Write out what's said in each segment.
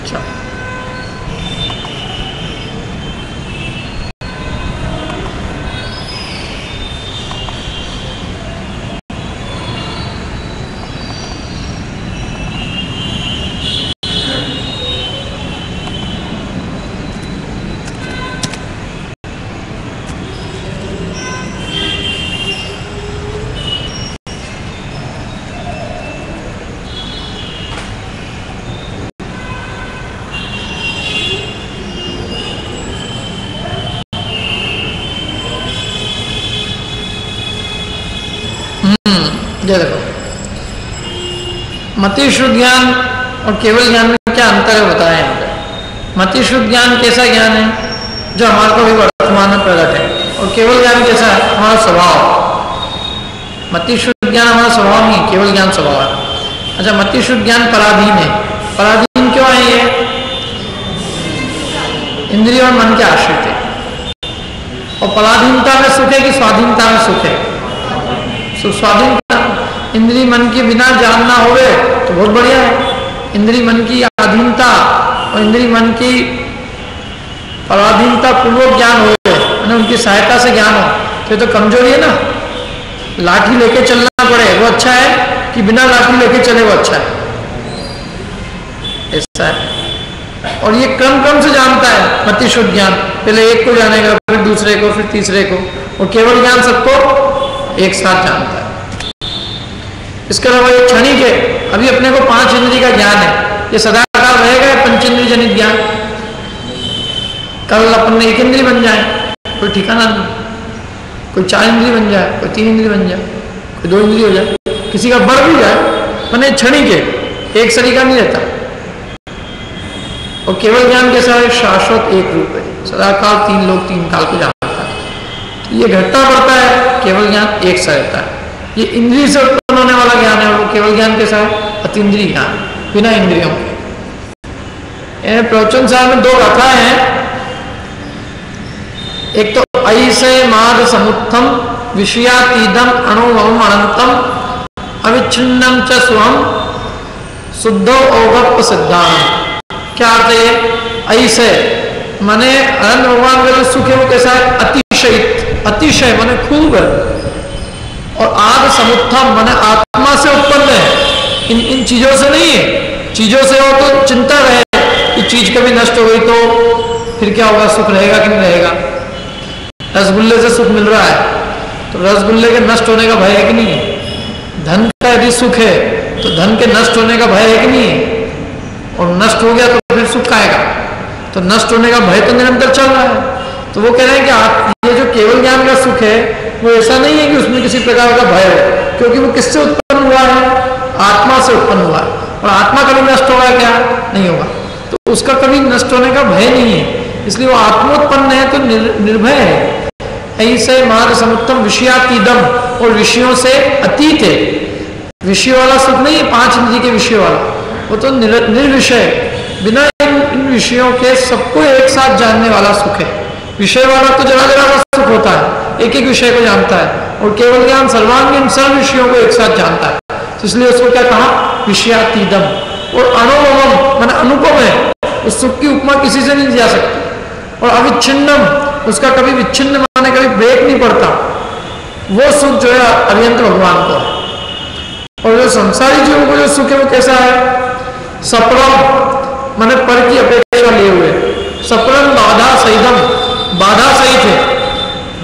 अच्छा, ये देखो मति शुद्ध ज्ञान और केवल ज्ञान में क्या अंतर है बताया यहाँ पे। मति शुद्ध ज्ञान कैसा ज्ञान है जो हमारे को भी वर्तमान में प्रकट है, और केवल ज्ञान कैसा है हमारा स्वभाव। मति शुद्ध ज्ञान हमारा स्वभाव नहीं, केवल ज्ञान स्वभाव है। अच्छा, मति शुद्ध ज्ञान पराधीन है। पराधीन क्यों है? ये इंद्रिय और मन के आश्रित है। और पराधीनता में सुख है कि स्वाधीनता में सुख है? स्वाधीनता। इंद्रिय मन के बिना जानना होवे तो बहुत बढ़िया है। इंद्रिय मन की अधीनता और इंद्रिय मन की पराधीनता पूर्वक ज्ञान हो, उनकी सहायता से ज्ञान हो, तो कमजोरी है ना। लाठी लेके चलना पड़े वो अच्छा है कि बिना लाठी लेके चले वो अच्छा है? ऐसा है। और ये क्रम क्रम से जानता है मति शुद्ध ज्ञान। पहले एक को जानेगा, फिर दूसरे को, फिर तीसरे को, और केवल ज्ञान सबको एक साथ जानता है। इसके अलावा ये क्षणिक है। अभी अपने को 5 इंद्रिय का ज्ञान है, ये सदाकाल रहेगा पंचेंद्रिय जनित ज्ञान। कल अपन 1 इंद्रिय बन जाए, कोई ठिकाना नहीं। कोई 4 इंद्रिय बन जाए, कोई 3 इंद्रिय बन जाए, कोई 2 इंद्रिय हो जाए, किसी का बढ़ भी जाए, मैंने क्षणिक है, एक सरीका नहीं रहता। और केवल ज्ञान कैसा है? शाश्वत एक रूप है, सदाकाल 3 लोक 3 काल को जानता है। ये घटता बढ़ता है, केवल ज्ञान एक सा रहता है। ये इंद्रिय से उत्पन्न होने वाला ज्ञान है, और वो केवल ज्ञान कैसा है? अतीन्द्रिय ज्ञान, बिना इंद्रियों के। प्रवचन साहब में 2 कथाएं हैं। एक तो ऐसे माद समुत्थम विषयातीदम अणुवम अनंतम अविच्छिन्नम च स्वम शुद्धो औगप सिद्धांत। क्या अर्थ है? ऐसे माने अनंत भगवान का जो सुख है वो कैसा है? अतिशय, अतिशय माने खूब है। और आद समुत्थम माने आत्मा से उत्पन्न है, इन चीजों से नहीं है। चीजों से हो तो चिंता रहे कि चीज कभी नष्ट हो गई तो फिर क्या होगा, सुख रहेगा कि नहीं रहेगा। रसगुल्ले से सुख मिल रहा है तो रसगुल्ले के नष्ट होने का भय है कि नहीं है? धन का यदि सुख है तो धन के नष्ट होने का भय है कि नहीं है? और नष्ट हो गया तो फिर सुख आएगा, तो नष्ट होने का भय तो निरंतर चल रहा है। तो वो कह रहे हैं कि आप ये जो केवल ज्ञान का सुख है वो ऐसा नहीं है कि उसमें किसी प्रकार का भय हो, क्योंकि वो किससे उत्पन्न हुआ है? आत्मा से उत्पन्न हुआ है। और आत्मा कभी नष्ट होगा क्या? नहीं होगा। तो उसका कभी नष्ट होने का भय नहीं है, इसलिए वो आत्मोत्पन्न है तो निर्भय है। ऐसे मार्ग समुत्तम विषयातीदम, और विषयों से अतीत है। विषय वाला सुख नहीं है 5 इंद्रिय के विषय वाला, वो तो निर्विषय, बिना इन विषयों के सबको एक साथ जानने वाला सुख है। विषय वाला तो जरा जरा का सुख होता है, एक एक विषय को जानता है, और केवल ज्ञान सर्वांगीण सर्व विषयों को एक साथ जानता है। तो इसलिए उसको क्या कहा? विषयातीदम। और अनुभवम माने अनुपम है, उस सुख की उपमा किसी से नहीं जा सकती। और अविच्छिन्नम, उसका कभी विच्छिन्न माने कभी ब्रेक नहीं पड़ता। वो सुख जो है अभियंत भगवान को है। और जो संसारी जीवों को जो सुख है वो कैसा है? सपरम माने पर की अपेक्षा लिए हुए। सपरम बाधा सहितम, बाधा सहित है।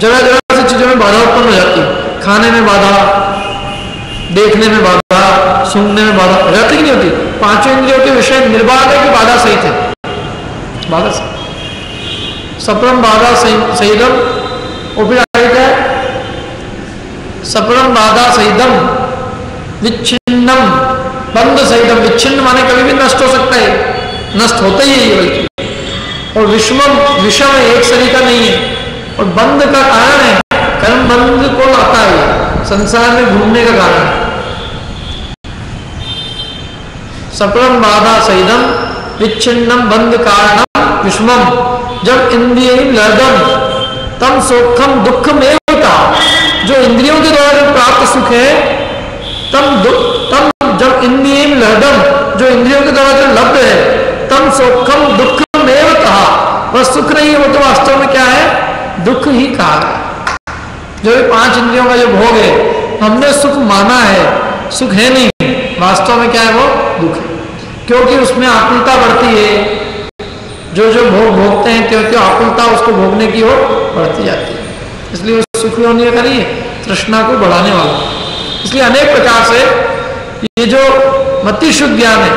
जगह जगह से चीजों में बाधा उत्पन्न हो जाती है। खाने में बाधा, देखने में बाधा, सुनने में बाधा हो जाती कि नहीं होती? 5 इंद्रियों के विषय निर्बाध है कि बाधा सहित है? बाधा सहित। सपरम बाधा सहितम, और फिर आगे क्या है? सपरम बाधा सहितम विच्छिन्नम बंध सहितम। विच्छिन्न माने कभी भी नष्ट हो सकता है, नष्ट होता ही है ये बल्कि। और विषमम, विषम एक शरीर का नहीं है। और बंध का कारण है, कर्म बंध को लाता है, संसार में घूमने का कारण है। सपरम बाधा सहितम विच्छिन्नम बंध कारणम विषमम। जब इंद्रिय लदम तम सुखम दुखम एवता। जो इंद्रियों के द्वारा जो प्राप्त सुख है, तम जब इंद्रिय लदम, जो इंद्रियों के द्वारा जो लब्ध है, तम सौखम दुखमेव कहा, वह सुख नहीं है, वो तो वास्तव में क्या है, दुख ही कहा है। जो भी 5 इंद्रियों का जो भोग है हमने सुख माना है, सुख है नहीं, वास्तव में क्या है, वो दुख है। क्योंकि उसमें आकुलता बढ़ती है, जो जो भोग भोगते हैं त्यों त्यों आकुलता उसको भोगने की ओर बढ़ती जाती है, इसलिए वो सुख होने का नहीं है, तृष्णा को बढ़ाने वाला। इसलिए अनेक प्रकार से ये जो मति शुद्ध ज्ञान है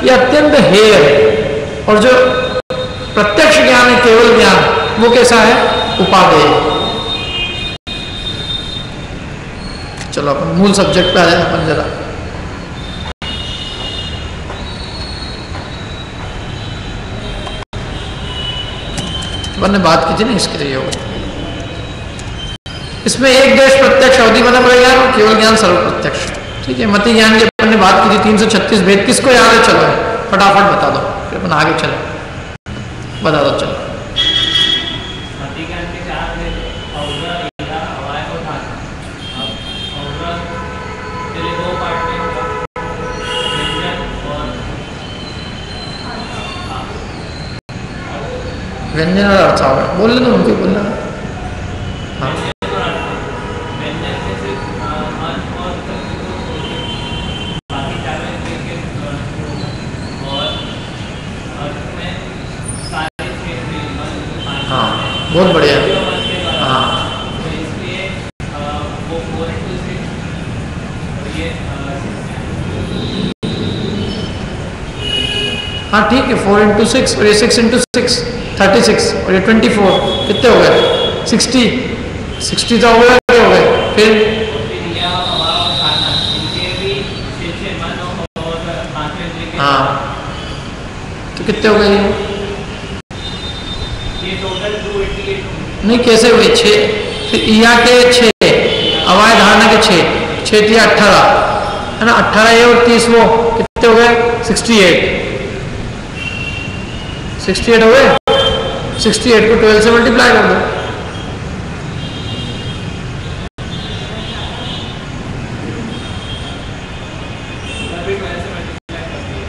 ये अत्यंत हेय है, और जो प्रत्यक्ष ज्ञान है, केवल ज्ञान, वो कैसा है, उपादेय। चलो अपन मूल सब्जेक्ट पे आ जाए अपन जरा। अपन ने बात की थी ना इसके लिए, इसमें एक देश प्रत्यक्ष अवधि बना पड़ेगा और केवल ज्ञान सर्व प्रत्यक्ष। ठीक है, मति ज्ञान की अपन ने बात की थी 336 भेद, किसको याद है, चलो फटाफट बता दो, फिर अपन आगे चले, बता दो चलो। व्यंजन और अर्थ बोल लेना, उनको बोलना। हाँ, हाँ बहुत बढ़िया। हाँ हाँ ठीक है, 4 into 6 और ये 6 into 6 36 और ये 24 कितने हो गए, 60 तो हो गए, क्या हो गए फिर, हाँ तो कितने हो गए ये टोटल 288 नहीं, कैसे हुए 6, फिर इया के 6, अवाय धारणा के 6 दिया 18 है ना, 18 ये और 30 वो कितने हो गए 68 हो गए। 68 को 12 से मल्टीप्लाई कर दो,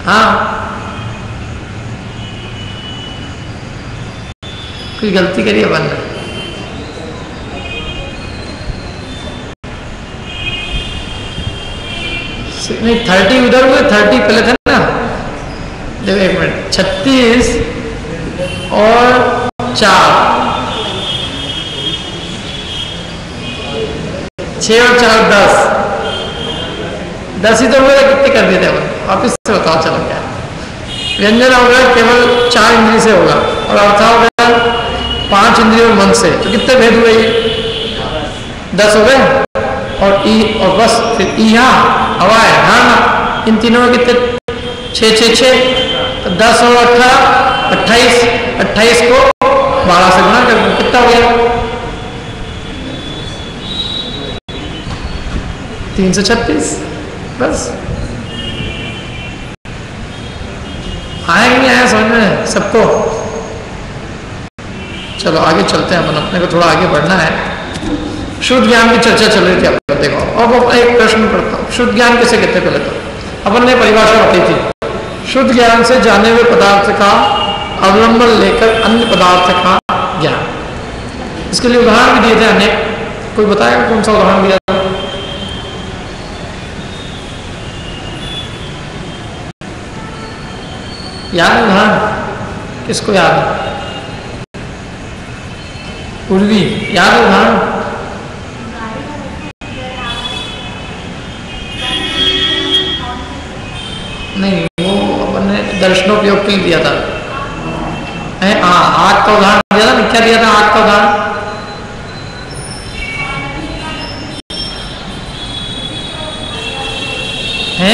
हाँ कोई गलती करी अपन ने, नहीं 30 उधर हुए, 30 पहले था ना, देखो एक मिनट, 36 और 4, 6 और 4 10 ही तो हुए, कितने कर दिए थे अपन, वापिस से बताओ चलो क्या। व्यंजन होगा केवल 4 इंद्रिय से होगा, और अर्थ होगा 5 इंद्रियों और मन से, तो कितने भेद हुए ये 10 हो गए, और ई और बस, फिर ई यहाँ हवाए धारणा, इन तीनों में कितने 6 तो 10 और 18 28 को 12 से गुणा कर दो, कितना हो गया 336, बस। आया कि नहीं आया समझ में सबको? चलो आगे चलते हैं, अपन अपने को थोड़ा आगे बढ़ना है। शुद्ध ज्ञान की चर्चा चल रही थी, आप देखो। अब एक प्रश्न पढ़ता हूँ, शुद्ध ज्ञान किसे कहते हैं? पहले तो अपन ने परिभाषा बताई थी, शुद्ध ज्ञान से जाने हुए पदार्थ का अवलंबन लेकर अन्य पदार्थ का ज्ञान। इसके लिए उदाहरण भी दिए थे अनेक, कोई बताएगा कौन सा उदाहरण दिया था? याद है उदाहरण? किसको याद है? पूर्वी याद है उदाहरण? नहीं, वो अपन ने दर्शनोपयोग के लिए दिया था। आग का उदाहरण दिया था, क्या दिया था आग का उदाहरण? है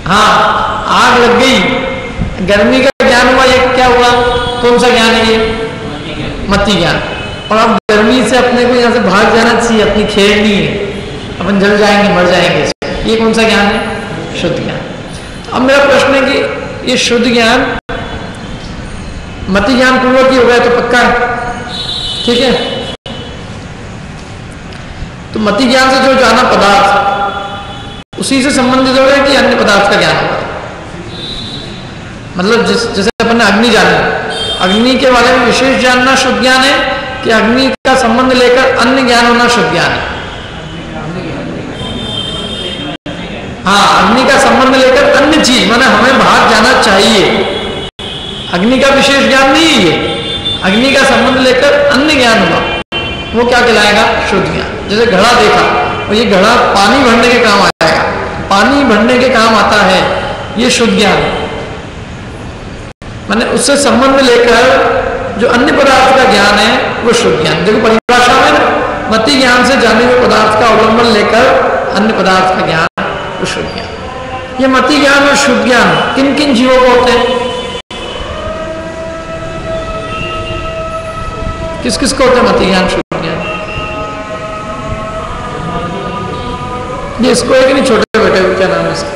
हाँ, आग लग गई, गर्मी का ज्ञान हुआ, ये क्या हुआ? कौन सा ज्ञान है ये? मति ज्ञान। और अब गर्मी से अपने को यहाँ से भाग जाना चाहिए, अपनी खेड़नी है, अपन जल जाएंगे, मर जाएंगे, ये कौन सा ज्ञान है? शुद्ध ज्ञान। अब मेरा प्रश्न है कि ये शुद्ध ज्ञान मति ज्ञान पूर्वक ही हो गया तो पक्का है, ठीक है? तो मति ज्ञान से जो जाना पदार्थ उसी से संबंधित हो गया कि अन्य पदार्थ का ज्ञान होगा? मतलब जैसे अपन ने अग्नि जाना, अग्नि के बारे में विशेष जानना शुद्ध ज्ञान है कि अग्नि का संबंध लेकर अन्य ज्ञान होना शुद्ध ज्ञान है? हाँ, अग्नि का संबंध लेकर अन्य चीज, माने हमें बाहर जाना चाहिए, अग्नि का विशेष ज्ञान नहीं है, अग्नि का संबंध लेकर अन्य ज्ञान हुआ, वो क्या कहलाएगा? शुद्ध ज्ञान। जैसे घड़ा देखा और ये घड़ा पानी भरने के काम आएगा, पानी भरने के काम आता है, ये शुद्ध ज्ञान। माने उससे संबंध लेकर जो अन्य पदार्थ का ज्ञान है वो शुद्ध ज्ञान। देखो परिभाषा में ना, मति ज्ञान से जाने हुए पदार्थ का अवलंबन लेकर अन्य पदार्थ का ज्ञान वो शुद्ध ज्ञान। ये मति ज्ञान और शुद्ध ज्ञान किन किन जीवों को होते हैं? किस किस को होते हैं मति ज्ञान शुद्ध ज्ञान? ये इसको है कि नहीं? छोटे बेटे को क्या नाम है इसका?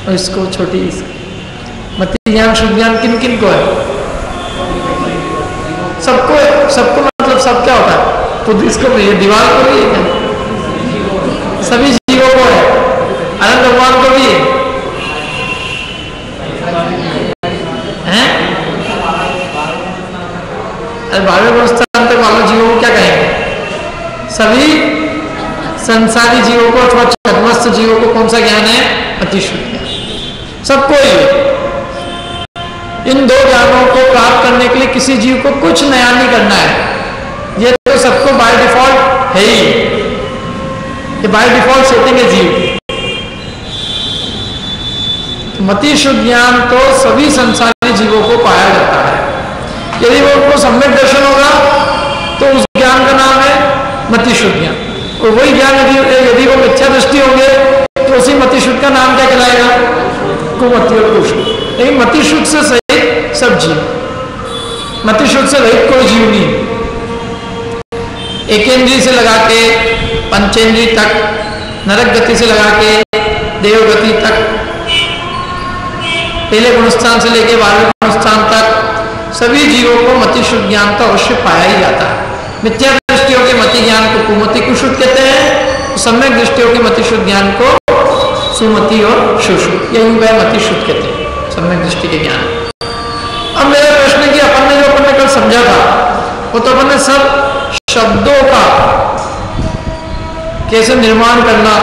और इसको छोटी, मति ज्ञान शुद्ध ज्ञान किन किन को है? सबको है। सबको मतलब सब क्या होता है? खुद इसको ये दीवार को भी है क्या? सभी जीवों को है। अनंत भगवान को भी है? बारहवें गुणस्थान तक वाले जीवों को क्या कहेंगे? सभी संसारी जीवों को अथवा छद्मस्थ जीवों को कौन सा ज्ञान है? अति शुद्ध ज्ञान। सबको ही। इन दो ज्ञानों को प्राप्त करने के लिए किसी जीव को कुछ नया नहीं करना है, ये तो सबको बाय डिफॉल्ट है ही, ये बाय डिफॉल्ट सेटिंग है जीव। मति शुद्ध ज्ञान तो सभी संसारी जीवों को पाया जाता है। यदि वो उनको सम्यक दर्शन होगा तो उस ज्ञान का नाम है मति शुद्ध ज्ञान, और वही ज्ञान यदि वो मिथ्या दृष्टि होंगे तो उसी मति शुद्ध का नाम क्या कहलाएगा? कुमति और कुशुद्ध। लेकिन मति शुद्ध से सहित सब जीव, मति शुद्ध से रहित कोई जीव नहीं। एकेंद्रीय से लगा के पंचेंद्रीय तक, नरक गति से लगा के देव गति तक, पहले गुणस्थान से लेके 12वें गुणस्थान तक सभी जीवों को मति शुद्ध ज्ञान तो अवश्य पाया ही जाता है। मिथ्या दृष्टियों के मति ज्ञान को कुमति कुशुद्ध कहते हैं, सम्यक दृष्टियों के मति शुद्ध ज्ञान को सुमति और सुश्रुत, यही वह मति शुद्ध कहते हैं, सम्यक दृष्टि के ज्ञान। अब मेरा प्रश्न कि अपन ने कल समझा था वो तो अपन ने सब शब्दों का कैसे निर्माण करना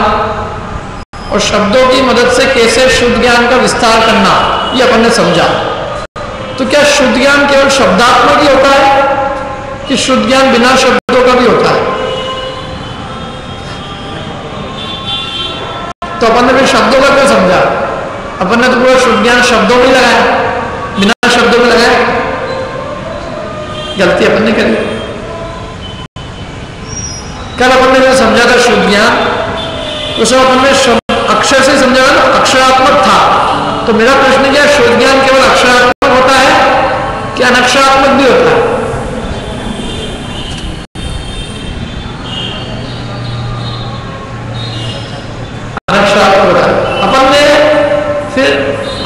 और शब्दों की मदद से कैसे शुद्ध ज्ञान का विस्तार करना, ये अपन ने समझा। तो क्या शुद्ध ज्ञान केवल शब्दात्मक ही होता है कि शुद्ध ज्ञान बिना शब्दों का भी होता है? तो अपन ने फिर शब्दों का क्यों समझा? अपन ने तो पूरा शुद्ध ज्ञान शब्दों में लगाया, बिना शब्दों में लगाया। गलती अपन ने करी। कल अपन ने जो समझा था शुद्ध ज्ञान, उसे अपन ने शब्द अक्षर से समझा ना, अक्षरात्मक था। तो मेरा प्रश्न क्या, शुद्ध ज्ञान केवल अक्षरात्मक होता है कि अनक्षरात्मक भी होता है? अनक्षरात्मक होता है। अपन ने फिर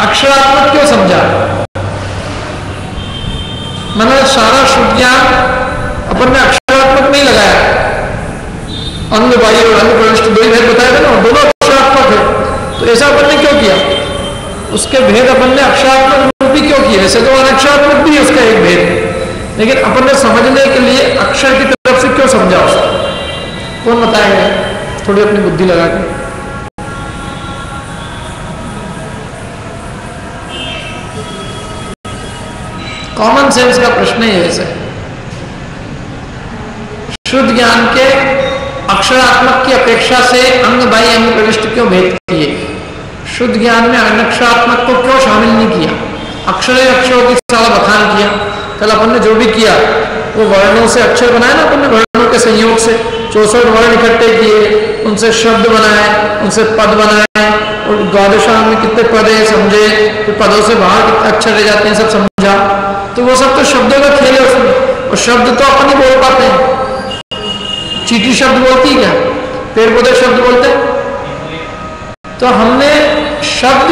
अक्षरात्मक क्यों समझा? मैंने सारा शुद्ध ज्ञान अपन ने अक्षरात्मक नहीं लगाया। अंग बाह्य और अंग प्रविष्ट दो ही भेद बताए थे ना, दोनों अक्षरात्मक है। तो ऐसा अपन ने क्यों किया? उसके भेद अपन ने अक्षरात्मक रूपी क्यों किए? वैसे तो अनक्षरात्मक भी उसका एक भेद है, लेकिन अपन ने समझने के लिए अक्षर की तरफ से क्यों समझा उसको? कौन बताएगा? थोड़ी अपनी बुद्धि लगा के। कॉमन सेंस का प्रश्न है वैसे। शुद्ध ज्ञान के अक्षरात्मक की अपेक्षा से अंग बाह्य अंग प्रविष्ट क्यों भेद किए? शुद्ध ज्ञान में अनक्षरात्मक को क्यों शामिल नहीं किया? अक्षरों की सारा बखान किया। कल अपन ने जो भी किया वो वर्णों से अक्षर बनाए ना, अपन ने वर्णों के संयोग से 64 वर्ण इकट्ठे किए, उनसे शब्द बनाए, उनसे पद बनाए, और द्वादशांग में कितने पद है समझे, फिर पदों से बाहर कितने अक्षर रह जाते हैं सब समझा। तो वो सब तो शब्दों का खेल है उसमें, और शब्द तो अपन ही बोल पाते हैं। चींटी शब्द बोलती है क्या? पेड़ पौधे शब्द बोलते हैं? तो हमने शब्द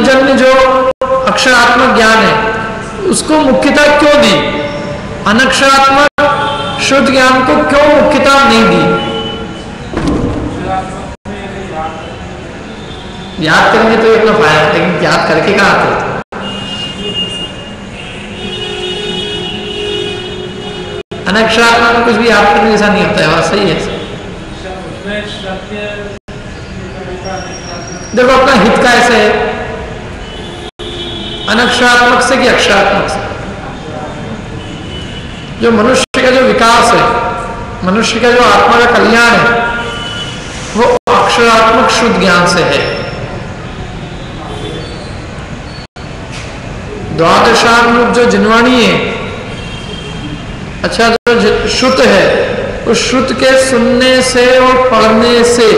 जन्य जो अक्षरात्मक ज्ञान है उसको मुख्यता क्यों दी? अनक्षरात्मक शुद्ध ज्ञान को क्यों मुख्यता नहीं दी? याद करेंगे तो अपना फायदा, लेकिन याद करके कहाँ आते थे। अनक्षरात्मक में कुछ भी याद करने जैसा नहीं होता है। बात सही है। देखो अपना हित का ऐसे है अनक्षरात्मक से कि अक्षरात्मक से। जो मनुष्य का जो विकास है, मनुष्य का जो आत्मा का कल्याण है, वो अक्षरात्मक शुद्ध ज्ञान से है। द्वादशांग रूप जो जिनवाणी है, अच्छा जो श्रुत है, उस श्रुत के सुनने से और पढ़ने से,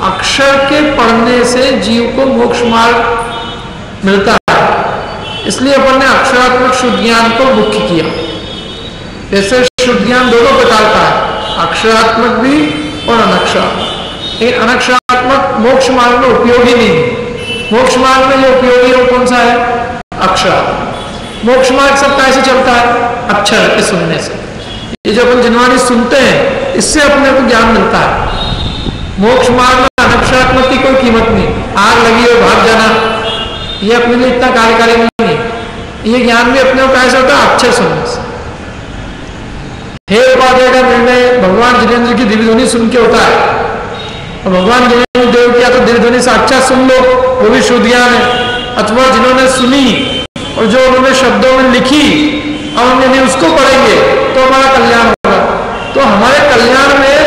अक्षर के पढ़ने से जीव को मोक्ष मार्ग मिलता है। इसलिए अपन ने अक्षरात्मक शुद्ध ज्ञान को मुख्य किया। जैसे शुद्ध ज्ञान दोनों प्रकार का है, अक्षरात्मक भी और अनक्षरात्मक। लेकिन अनक्षरात्मक मोक्ष मार्ग में उपयोगी नहीं। मोक्ष मार्ग में जो उपयोगी है वो कौन सा है? अक्षरात्मक। मोक्ष मार्ग सब कैसे चलता है? अक्षर के सुनने से। ये जो अपन जिनवाणी सुनते हैं, इससे अपने को ज्ञान मिलता है। मोक्ष मार्ग में अनक्षरात्मक की कोई कीमत नहीं। आग लगी हो भाग जाना, ये अपने लिए इतना कार्यकारी नहीं है। ये ज्ञान भी अपने को कैसे होता है? अक्षर सुनने से। हे उपाध्याय का निर्णय भगवान जिनेन्द्र की दिव्य ध्वनि सुन के होता है। और भगवान जिनेन्द्र देव की या तो दिव्य ध्वनि साक्षात सुन लो, वो भी शुद्ध ज्ञान है। अथवा जिन्होंने सुनी और जो उन्होंने शब्दों में लिखी और हम यदि उसको पढ़ेंगे तो हमारा कल्याण होगा। तो हमारे कल्याण में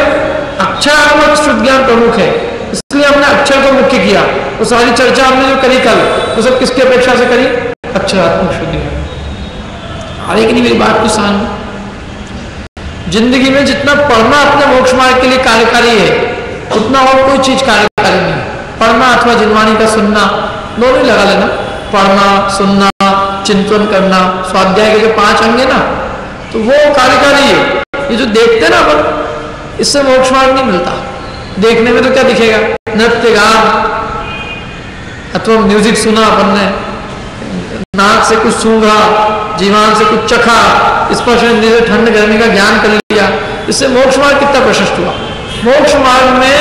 अक्षरात्मक शुद्ध ज्ञान प्रमुख है। इसलिए हमने अक्षर को मुख्य किया। वो सारी चर्चा हमने जो करी कल, वो सब किसकी अपेक्षा से करी? अक्षरात्मक शुद्ध ज्ञान। और एक नहीं, मेरी बात को सान, जिंदगी में जितना पढ़ना अपने मोक्ष मार्ग के लिए कार्यकारी है, उतना और कोई चीज कार्यकारी नहीं। पढ़ना अथवा जिनवाणी का सुनना, दोनों ही लगा लेना। पढ़ना, सुनना, चिंतन करना, स्वाध्याय के जो 5 अंग है ना, तो वो कार्यकारी है। ये जो देखते ना अपन, इससे मोक्ष मार्ग नहीं मिलता। देखने में तो क्या दिखेगा? नृत्य गान अथवा म्यूजिक सुना अपन ने, नाक से कुछ सूंघा, जीवान से कुछ चखा, स्पर्श इंद्रिय से ठंड गर्मी का ज्ञान कर लिया। इससे मोक्ष मार्ग कितना प्रशस्त हुआ। मोक्ष मार्ग में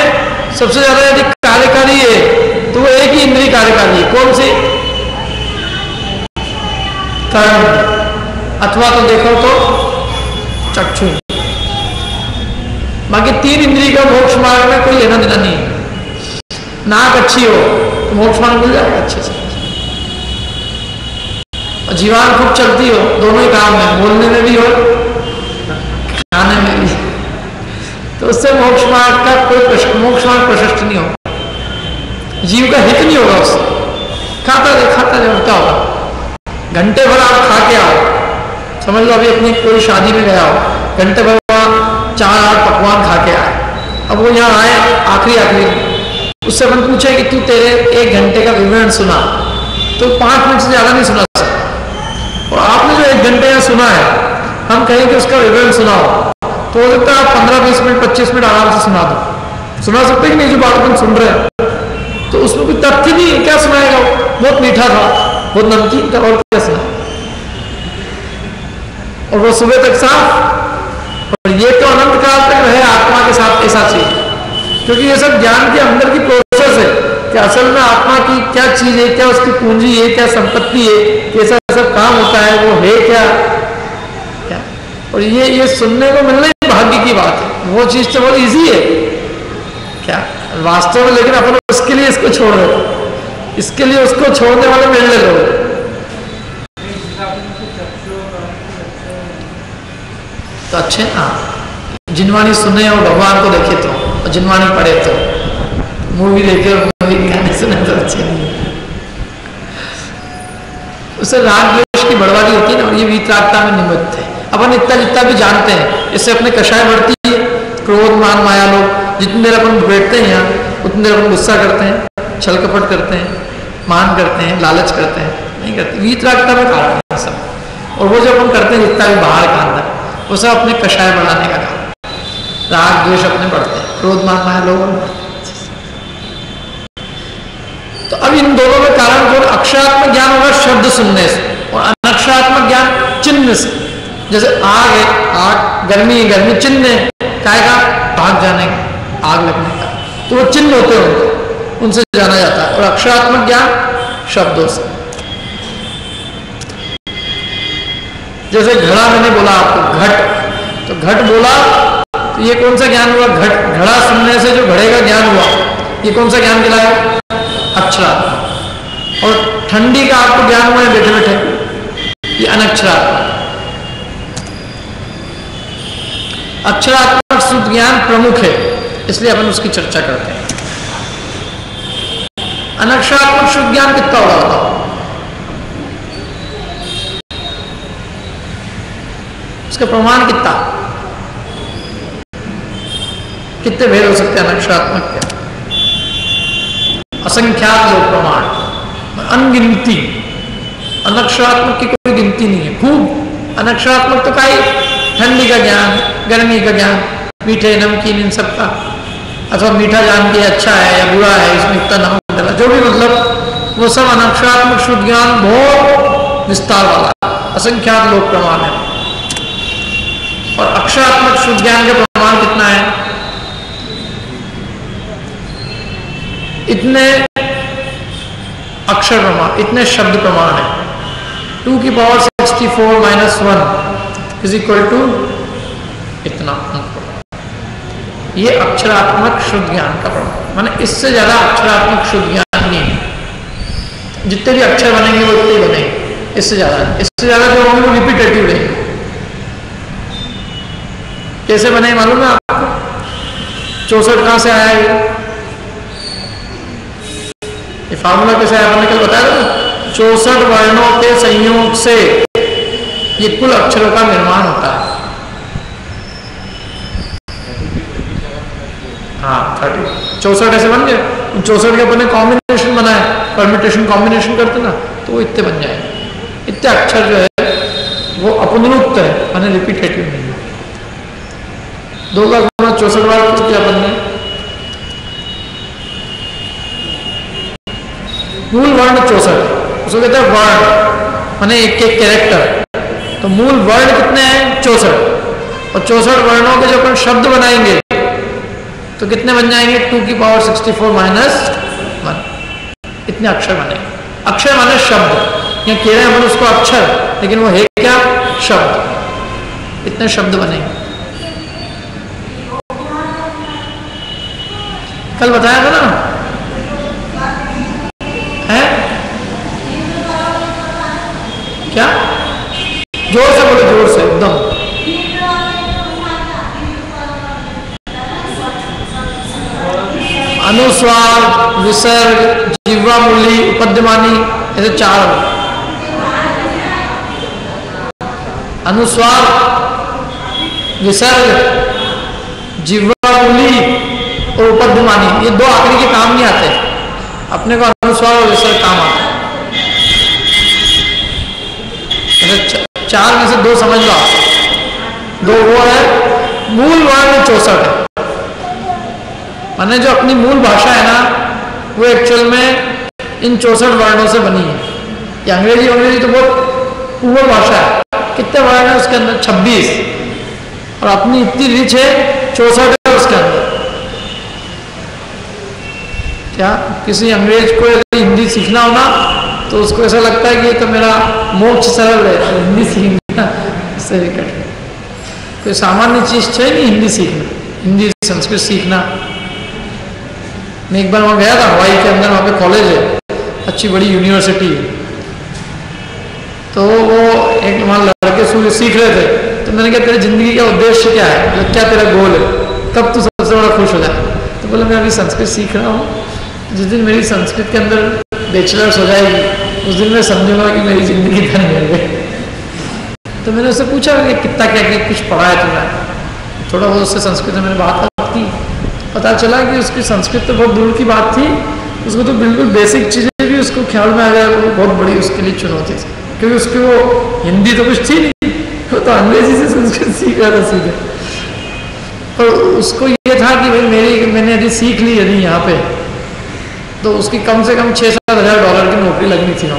सबसे ज्यादा यदि कार्यकारी है तो वो एक ही इंद्रिय कार्यकारी है। कौन सी? कर्म, अथवा तो देखो तो चक्षु। बाकी 3 इंद्रिय का मोक्ष मार्ग में कोई लेना देना नहीं है। नाक अच्छी हो तो मोक्ष मार्ग मिल जाएगा अच्छे से। और जीवान खूब चलती हो, दोनों ही काम है, बोलने में भी और खाने में भी, तो उससे मोक्ष मार्ग का कोई मोक्ष मार्ग प्रशस्त नहीं होगा। जीव का हित नहीं होगा उससे। खाता जमता होगा। घंटे भर आप खा के आओ, समझ लो अभी अपनी कोई शादी में गया हो, घंटे भर 4-8 पकवान खा के आए। अब वो यहाँ आए आखिरी उससे अपन पूछे कि तू तेरे 1 घंटे का विवरण सुना, तो 5 मिनट से ज्यादा नहीं सुना सकता। और आपने जो 1 घंटे यहाँ सुना है, हम कहें कि उसका विवरण सुनाओ, तो हो सकता है आप 15-20 मिनट 25 मिनट आराम से सुना दो। सुना सकते कि नहीं? जो बात अपन सुन रहे हैं तो उसमें कोई तथ्य नहीं है, क्या सुनाएगा? बहुत मीठा था, बहुत नमकीन था, और क्या सुना? और वो सुबह तक साफ। और ये तो अनंत काल तक रहे आत्मा के साथ ऐसा चीज, क्योंकि ये सब ज्ञान के अंदर की प्रोसेस है कि असल में आत्मा की क्या चीज है, क्या उसकी पूंजी है, क्या संपत्ति है, कैसा सब काम होता है, वो है क्या। और ये सुनने को मिलना ही भाग्य की बात है। वो चीज तो बहुत इजी है क्या वास्तव में, लेकिन अपन उसके लिए इसको छोड़ रहे हो। इसके लिए उसको छोड़ने वाले मिलने लोग तो अच्छे ना। जिनवाणी सुने और भगवान को देखे तो, और जिनवाणी पढ़े तो, मूवी देखे और मूवी गाने सुने तो अच्छे नहीं। उससे राग द्वेष की बढ़वाली होती है ना, और ये वीतरागता में निमित्त है। अपन इतना जितना भी जानते हैं, इससे अपने कषाय बढ़ती है। क्रोध मान माया लोग जितनी देर अपन बैठते हैं यहाँ, उतनी देर अपन गुस्सा करते हैं, छल कपट करते हैं, मान करते हैं, लालच करते हैं, नहीं करते। वीतरागता में कारण है सब। और वो जो अपन करते हैं जितना भी बाहर का अंदर, वो सब अपने कषाय बढ़ाने का काम। राग द्वेष अपने बढ़ते हैं, क्रोध मान माया लोग। तो अब इन दोनों में कारण कौन? अक्षरात्मक ज्ञान होगा शब्द सुनने से, और अनक्षरात्मक ज्ञान चिन्ह से। जैसे आग है, आग गर्मी है, गर्मी चिन्ह है का भाग जाने का, आग लगने का, तो वो चिन्ह होते हैं, उनसे जाना जाता है। अक्षरात्मक ज्ञान शब्दों से। जैसे घड़ा मैंने बोला आपको, घट, तो घट बोला तो ये कौन सा ज्ञान हुआ? घट, घड़ा सुनने से जो घड़े का ज्ञान हुआ, ये कौन सा ज्ञान कहलाया? अक्षरात्मक। और ठंडी का आपको ज्ञान हुआ है बैठे बैठे, ये अनक्षरात्मक। अक्षरात्मक शुद्ध ज्ञान प्रमुख है, इसलिए अपन उसकी चर्चा करते हैं। अनक्षरात्मक शुद्ध ज्ञान कितना होगा बताओ? उसका प्रमाण कितना, कितने भेद हो सकते हैं अनक्षरात्मक के? असंख्यात लोग प्रमाण, अनगिनती। अनक्षरात्मक की कोई गिनती नहीं है, खूब। अनक्षरात्मक तो काई, ठंडी का ज्ञान, गर्मी का ज्ञान, मीठे नमकीन इन सब का, अथवा मीठा जान के अच्छा है या बुरा है, इसमें इतना नमक डाला, जो भी मतलब, वो सब अनक्षरात्मक शुद्ध ज्ञान बहुत विस्तार वाला, असंख्यात लोग प्रमाण है। और अक्षरात्मक शुद्ध ज्ञान का प्रमाण कितना है? इतने अक्षर प्रमाण, इतने शब्द प्रमाण है। 2 की power 64 minus 1 is equal to इतना अंक। ये अक्षरात्मक शुद्ध ज्ञान का प्रमाण, माने इससे ज्यादा अक्षरात्मक शुद्ध ज्ञान नहीं है। जितने भी अक्षर बनेंगे वो इतने ही बनेंगे, इससे ज्यादा जो होंगे वो रिपीटेटिव रहेंगे। कैसे बने मालूम है आपको? 64 कहां से आया ये फार्मूला कैसे आया? मैंने कल बताया था, 64 वर्णों के संयोग से ये कुल अक्षरों का निर्माण होता है। हाँ 30, 64 ऐसे बन गए। 64 के अपने कॉम्बिनेशन बनाए, परम्यूटेशन कॉम्बिनेशन करते ना, तो वो इतने बन जाएंगे। इतने अक्षर जो है वो अपनुक्त है, माने रिपीटेटिव नहीं है। 2 का गुणा 64 बार तो क्या बनने? मूल वर्ण 64, उसको कहते हैं वर्ण, माने एक एक कैरेक्टर। तो मूल वर्ण कितने हैं? 64। और 64 वर्णों के जो अपन शब्द बनाएंगे तो कितने बन जाएंगे? 2 की पावर 64 माइनस 1। इतने अक्षर बनेंगे। अक्षर माने शब्द, यहाँ कह रहे हैं अपन उसको अक्षर, लेकिन वो है क्या? शब्द। इतने शब्द बनेंगे। कल बताया था ना, है क्या? जोर से बोलो, जोर से एकदम। अनुस्वार, विसर्ग, जिह्वामूली, उपद्यमानी, ऐसे 4। अनुस्वार, विसर्ग, जिह्वामूली और उपद्यमानी, ये 2 आखिरी के काम नहीं आते। अपने को अनुस्वार और विसर्ग काम आता है। 4 में से 2 समझ लो आप। 2 वो है, मूल वर्ण 64 है, माने जो अपनी मूल भाषा है ना, वो एक्चुअल में इन 64 वर्णों से बनी है। ये अंग्रेजी तो बहुत पूर्ण भाषा है। कितने वर्ण है उसके अंदर? 26। और अपनी इतनी रिच है, 64 है उसके अंदर। क्या किसी अंग्रेज को यदि हिंदी सीखना हो ना, तो उसको ऐसा लगता है कि ये तो मेरा मोक्ष सरल है, तो हिंदी सीखना इससे भी कठिन। कोई सामान्य चीज है नहीं हिंदी सीखना, हिंदी संस्कृत सीखना। मैं एक बार वहाँ गया था, हवाई के अंदर, वहाँ पे कॉलेज है, अच्छी बड़ी यूनिवर्सिटी है। तो वो एक वहाँ लड़के सीख रहे थे, तो मैंने कहा तेरी जिंदगी का उद्देश्य क्या है, क्या तेरा गोल है, कब तू सबसे बड़ा खुश हो जाए? तो बोला मैं अभी संस्कृत सीख रहा हूँ, जिस दिन मेरी संस्कृत के अंदर बैचलर्स हो जाएगी, उस दिन मैं समझूंगा कि मेरी जिंदगी धन मिल गई। तो मैंने उससे पूछा कि कितना क्या कुछ पढ़ा है तुमने? थोड़ा बहुत उससे संस्कृत में मैंने बात की, पता चला कि उसकी संस्कृत तो बहुत दूर की बात थी, उसको तो बिल्कुल बेसिक चीज़ें भी उसको ख्याल में आ गया, वो बहुत बड़ी उसके लिए चुनौती थी, क्योंकि उसकी वो हिंदी तो कुछ थी नहीं, वो तो अंग्रेजी से संस्कृत सीख रहा था सीधे। और उसको ये था कि भाई मैंने यदि सीख ली यदि यहाँ पे, तो उसकी कम से कम $6,000-7,000 की नौकरी लगनी थी ना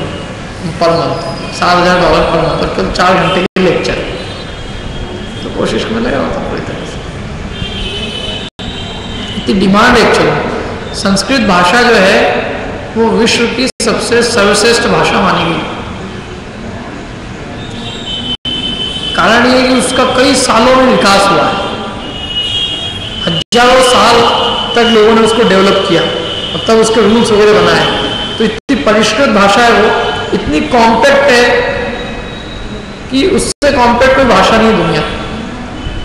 पर मंथ, $7,000 पर मंथ, और केवल 4 घंटे के लेक्चर। तो कोशिश में लगा था पूरी तरह से। इतनी डिमांड एक्चुअली संस्कृत भाषा जो है वो विश्व की सबसे सर्वश्रेष्ठ भाषा मानी गई। कारण ये कि उसका कई सालों में विकास हुआ है, हजारों साल तक लोगों ने उसको डेवलप किया और तब उसके रूल्स वगैरह बनाए। तो इतनी परिष्कृत भाषा है वो, इतनी कॉम्पैक्ट है कि उससे कॉम्पैक्ट कोई भाषा नहीं दुनिया।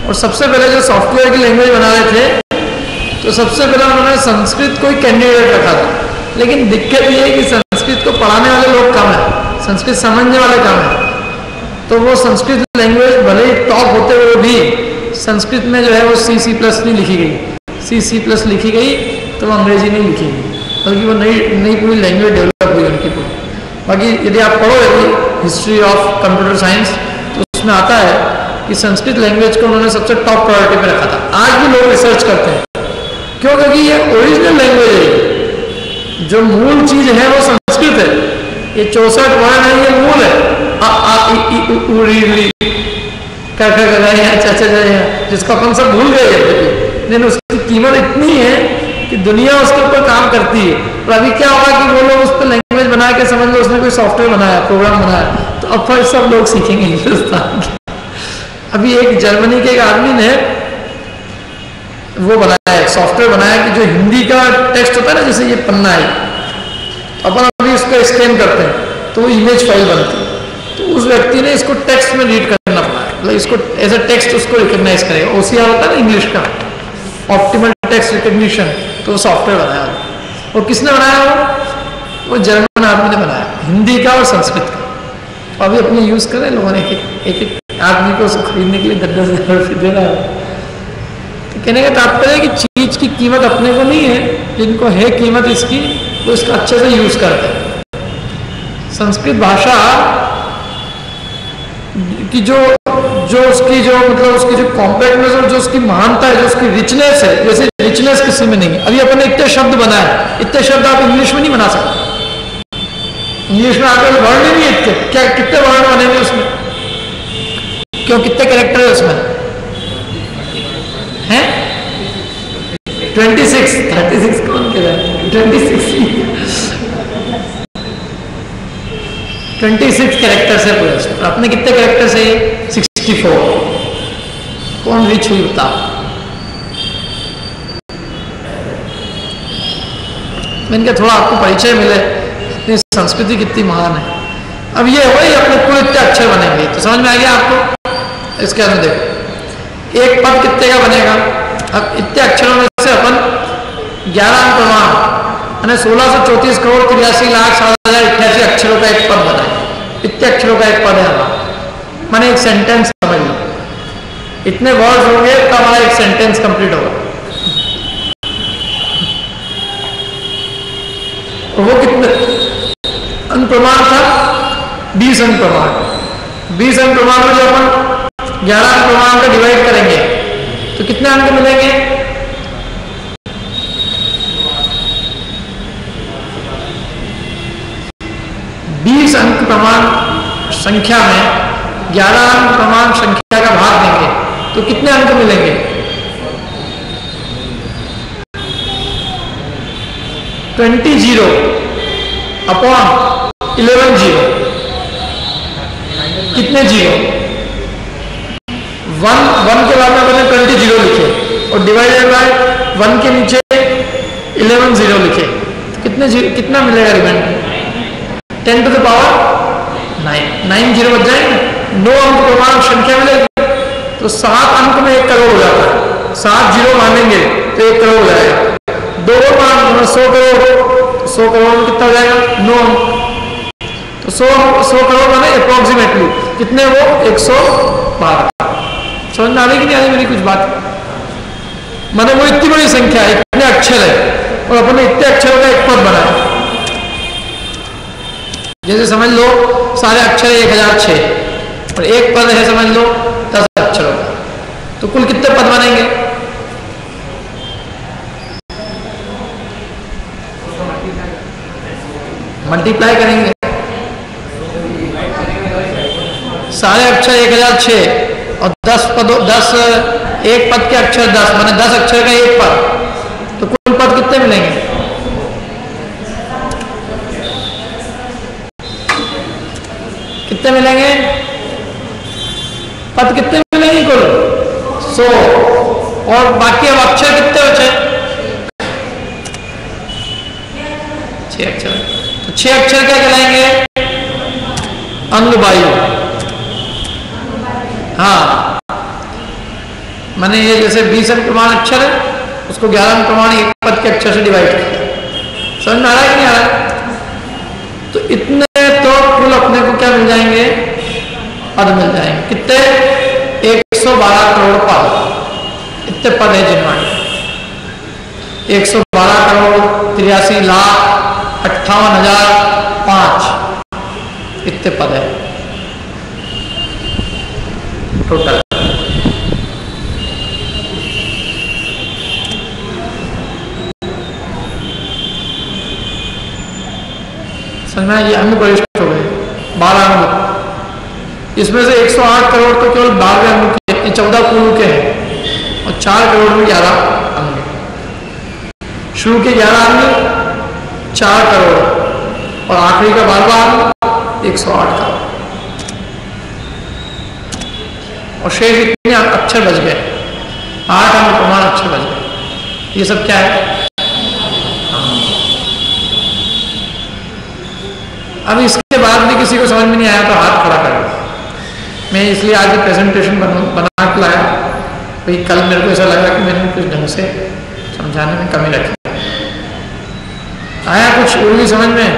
और सबसे पहले जो सॉफ्टवेयर की लैंग्वेज बना रहे थे, तो सबसे पहले उन्होंने संस्कृत को ही कैंडिडेट रखा था। लेकिन दिक्कत ये है कि संस्कृत को पढ़ाने वाले लोग कम है, संस्कृत समझने वाले कम है। तो वो संस्कृत लैंग्वेज भले ही टॉप होते हुए भी संस्कृत में जो है वो C++ नहीं लिखी गई, C++ लिखी गई, तो वो अंग्रेजी नहीं लिखी गई, बल्कि वो नई पूरी लैंग्वेज डेवलप हुई उनकी पूरी। बाकी यदि आप पढ़ो हिस्ट्री ऑफ कंप्यूटर साइंस, तो उसमें आता है कि संस्कृत लैंग्वेज को उन्होंने सबसे टॉप प्रायोरिटी पे रखा था। आज भी लोग रिसर्च करते हैं, क्यों? क्योंकि ये ओरिजिनल लैंग्वेज है, जो मूल चीज है वो संस्कृत है। ये 64 वर्ड है, ये मूल है। जिसको अपन सब भूल गए, लेकिन उसकी कीमत इतनी है कि दुनिया उसके ऊपर काम करती है। और अभी क्या होगा कि वो लोग उस पर लैंग्वेज बना के, समझ लो उसने कोई सॉफ्टवेयर बनाया, प्रोग्राम बनाया, तो अब फिर सब लोग सीखेंगे हिंदुस्तान के। अभी एक जर्मनी के एक आदमी ने वो बनाया, एक सॉफ्टवेयर बनाया कि जो हिंदी का टेक्स्ट होता है ना, जैसे ये पन्ना है, अपन अभी उसको स्कैन करते हैं तो वो इमेज फाइल बनती है। तो उस व्यक्ति ने इसको टेक्स्ट में रीड करना पड़ा, मतलब इसको एज अ टेक्स्ट उसको रिकॉग्नाइज करेगा। OCR होता है ना इंग्लिश का, ऑप्टिमल टेक्स्ट रिकॉग्निशन, तो वो सॉफ्टवेयर बनाया। और किसने बनाया? वो जर्मन आदमी ने बनाया, हिंदी का और संस्कृत का। तो अभी अपने यूज कर रहे हैं लोगों ने, एक आदमी को उसको खरीदने के लिए 10,000 रुपये दे रहा है। तो कहने का तात्पर्य है कि चीज की कीमत अपने को नहीं है, जिनको है कीमत इसकी, वो इसका अच्छे से यूज करते हैं। संस्कृत भाषा की जो उसकी जो मतलब उसकी जो कॉम्पैक्टनेस और जो उसकी महानता है, जो उसकी रिचनेस है, जैसे रिचनेस किसी में नहीं है। अभी अपन ने इतने शब्द बनाए, इतने शब्द आप इंग्लिश में नहीं बना सकते। इंग्लिश में आकर वर्ड नहीं है इतने, क्या कितने वर्ड बनेंगे उसमें? क्यों, कितने कैरेक्टर है उसमें? हैं 36 कौन कह रहा है? 26 कैरेक्टर्स है पूरे उसमें। अपने कितने कैरेक्टर्स है? 64। कौन रिच हुई बता? मैंने कहा थोड़ा आपको परिचय मिले, इतनी संस्कृति कितनी महान है। अब ये वही अपने कुल इतने अक्षर बनेंगे, तो समझ में आ गया आपको? इसके अंदर देखो, एक पद कितने का बनेगा? अब इतने अक्षरों में से अपन 11 अंक प्रमाण, 1634 करोड़ 83 लाख 7,088 अक्षरों का एक पद बना है। इतने अक्षरों का एक पद है हमारा, माने एक सेंटेंस समझ लो। इतने वर्ड्स होंगे तो हमारा एक सेंटेंस कंप्लीट होगा। और वो कितने अंक प्रमाण था? 20 अंक प्रमाण। 20 अंक प्रमाण में जो अपन 11 अंक प्रमाण का डिवाइड करेंगे तो कितने अंक मिलेंगे? 20 अंक प्रमाण संख्या में 11 अंक प्रमाण संख्या का भाग देंगे तो कितने अंक मिलेंगे? 20 जीरो अपॉन 11 जीरो। कितने जीरो? 1 के बाद में मैंने 20 जीरो लिखे और डिवाइडेड बाय 1 के नीचे 11 जीरो लिखे, तो कितना मिलेगा reminder? 10 to the power 9 zero बच जाएंगे। 9 अंक प्रमाण संख्या मिलेगी तो 7 अंक में 1 करोड़ हो जाता है। 7 जीरो मानेंगे तो 1 करोड़ हो जाएगा। 2 मान 100 करोड़, 100 करोड़ में कितना हो जाएगा? 9 अंक। तो 100 करोड़ माने अप्रोक्सीमेटली कितने? वो 112। समझ में आ रही कि नहीं आ रही मेरी कुछ बात? माने वो इतनी बड़ी संख्या है, इतने अक्षर है और अपने इतने अक्षरों का एक पद बनाया। जैसे समझ लो सारे अक्षर 1006 और एक पद है समझ लो 10 अक्षरों का, तो कुल कितने पद बनेंगे? मल्टीप्लाई करेंगे। सारे अक्षर 1006 और 10 पदों 10 एक पद के अक्षर 10 माने 10 अक्षर का एक पद, तो कुल पद कितने मिलेंगे? कितने मिलेंगे? पद कितने मिलेंगे कुल? 100। और बाकी अब अक्षर कितने बचे? 6 अक्षर। तो 6 अक्षर क्या कहलाएंगे? अंग वायु। हाँ, मैंने ये जैसे 20 अंक प्रमाण अक्षर है, उसको 11 अंक प्रमाण एक पद के अक्षर से डिवाइड किया। समझ में आ रहा है कि नहीं आ रहा है? तो इतने तो कुल अपने को क्या मिल जाएंगे? पद मिल जाएंगे। कितने? 112 करोड़ पद। इतने पद है जिनवाणी। 112 करोड़ 83 लाख 58,005 इतने पद है टोटल। समझना? ये अंग प्रविष्ट हो गए 12 अंग। इसमें से 108 करोड़ तो केवल 12वें अंग के, 14 कुल के हैं, और 4 करोड़ में 11 अंग। शुरू के 11 अंग 4 करोड़, और आखिरी का 12वां अंग 108 करोड़, और शेष इतने अक्षर बच गए। 8 अंग प्रमाण अक्षर बच गए। ये सब क्या है? अब इसके बाद भी किसी को समझ में नहीं आया तो हाथ खड़ा करें। मैं इसलिए आज प्रेजेंटेशन बना के लाया। भाई कल मेरे को ऐसा लगा कि मैंने कुछ ढंग से समझाने में कमी रखी। आया कुछ उर्दू समझ में?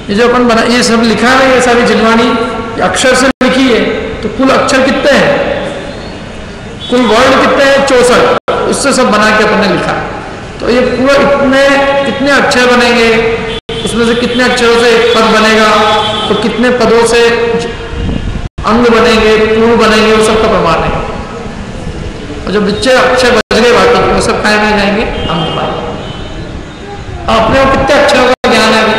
ये जो अपन बना, ये सब लिखा है, ये सारी जिनवाणी अक्षर से लिखी है। तो कुल अक्षर कितने हैं? कुल वर्ड कितने हैं? 64। उससे सब बना के अपन ने लिखा। तो ये पूरा कितने अक्षर बनेंगे, उसमें से कितने अक्षरों से एक पद बनेगा, तो कितने पदों से अंग बनेंगे, पूर्व बनेंगे, वो सब का प्रमाण है। और जो बच्चे अक्षर बच गए बाकी वो सब काय में जाएंगे? अंग वाले। अपने को कितने अक्षरों का ज्ञान है अभी?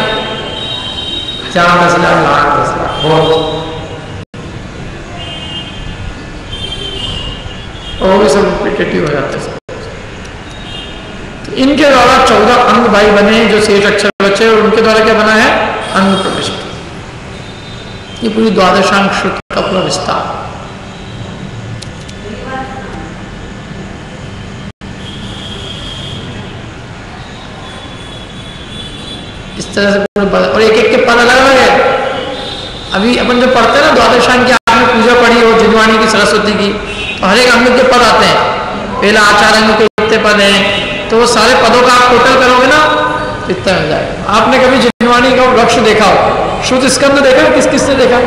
1000, 10,000, लाख, 10 लाख, बहुत। और वो सब रिपीटेटिव हो जाते हैं। इनके द्वारा 14 अंग भाई बने जो शेष अक्षर बचे, और उनके द्वारा क्या बना है? अंग प्रविष्ट। ये पूरी द्वादशांग श्रुति का पूरा विस्तार। इस तरह से और एक एक के पद अलग अलग है। अभी अपन जो पढ़ते हैं ना द्वादशांग की, आपने पूजा पढ़ी हो जिनवाणी की, सरस्वती की, तो हर एक अंग के पद आते हैं। पहला आचार अंग के कितने पद हैं, तो वो सारे पदों का आप टोटल करोगे ना, इतना मिल जाएगा। आपने कभी जिनवाणी का वृक्ष देखा हो, श्रुत स्कंद देखा, किस किस ने देखा?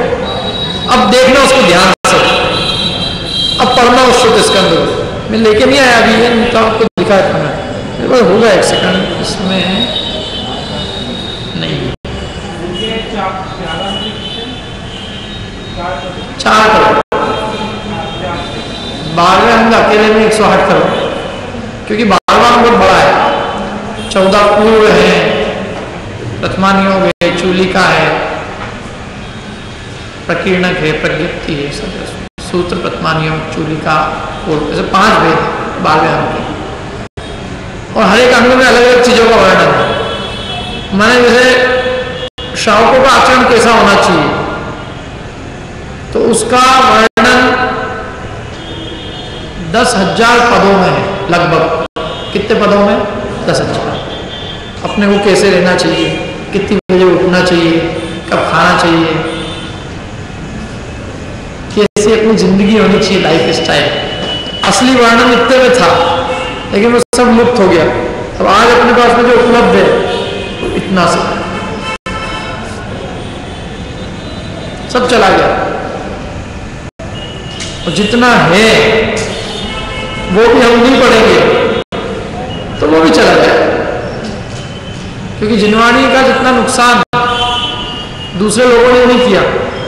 अब देखना उसको ध्यान से, अब पढ़ना उस श्रुत स्कंद। मैं लेके नहीं आया अभी, ये तो आपको दिखा था मेरे पास, होगा 1 सेकंड इसमें नहीं। 4 करोड़ 12वें अंग अकेले में 108 करोड़, क्योंकि 12वां अंग बहुत बड़ा है। 14 पूर्व है, प्रथमानियोग है, चूलिका है, प्रकीर्णक है, प्रज्ञप्ति है, सब सूत्र, प्रथमानियोग, चूलिका, पूर्व, ऐसे 5 भेद 12वें अंग के। और हर एक अंग में अलग अलग चीजों का वर्णन है। माने जैसे श्रावकों का आचरण कैसा होना चाहिए, तो उसका वर्णन 10,000 पदों में है लगभग। कितने पदों में? 10,000। अपने को कैसे रहना चाहिए, कितनी बजे उठना चाहिए, कब खाना चाहिए, कैसे अपनी जिंदगी होनी चाहिए, लाइफ स्टाइल। असली वर्णन इतने में था, लेकिन वो सब लुप्त हो गया। अब आज अपने पास में जो उपलब्ध है तो इतना सब चला गया, और जितना है वो भी हम नहीं पढ़ेंगे तो वो भी चला जाए। क्योंकि जिनवाणी का जितना नुकसान दूसरे लोगों ने नहीं किया,